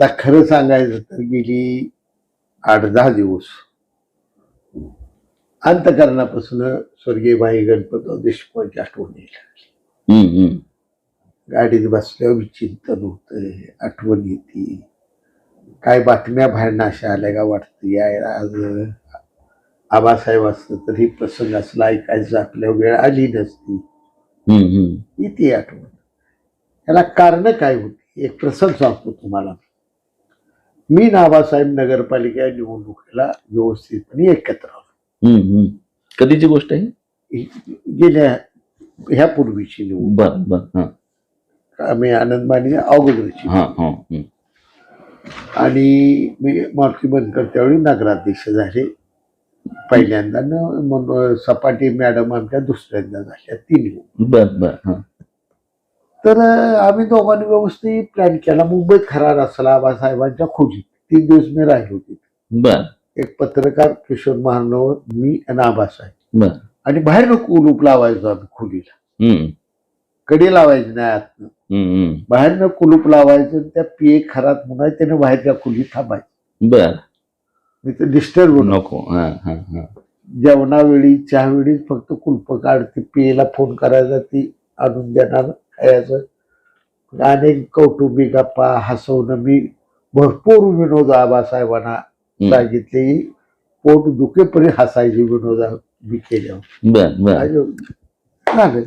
आता खरं सांगायचं तर गेली 8-10 दिवस अंतकरणापासून स्वर्गीय भाई गणपतराव देशमुखांची आठवण येईल. गाडीत बसल्यावर विचिंतन होतंय, आठवण येते. काय बातम्या बाहेर नाशा आल्या का वाटतं यायला आज आबासाहेब असतं तर ही प्रसंग असला ऐकायचं आपल्या वेळ आली नसती. येते आठवण. याला कारण काय होती एक प्रसंग सांगतो तुम्हाला. मी आणि आबासाहेब नगरपालिका निवडणुकीला व्यवस्थितपणे एकत्र आलो. कधीची गोष्ट आहे? गेल्या ह्या पूर्वीची निवडणूक. बर आम्ही आनंदमानी अगोदरची. आणि मी मारुती बनकर त्यावेळी नगराध्यक्ष झाले पहिल्यांदा. सपाटी मॅडम आमच्या दुसऱ्यांदा झाल्या 3. तर आम्ही दोघांनी व्यवस्थित प्लॅन केला. मुंबईत खरा रचला आबासाहेबांच्या खोजीत 3 दिवस मी राहिले होते. एक पत्रकार किशोर महानवर, मी आणि आबासाहेब. आणि बाहेर कुलूप लावायचो आम्ही खोलीला. कडी लावायची नाही आतनं. बाहेरनं कुलूप लावायचं. त्या पिये खरात म्हणा त्याने बाहेरच्या खोलीत थांबायचं. मी तर डिस्टर्ब नको. जेवणावेळी चहावेळी फक्त कुलप काढ, ती पियेला फोन करायचा, ती आणून देणार खायचं. अनेक कौटुंबिक गप्पा हसवणं. मी भरपूर विनोद आबासाहेबांना सांगितले. पोट दुखेपर्यंत हसायचे विनोद मी केल्यावर झालं.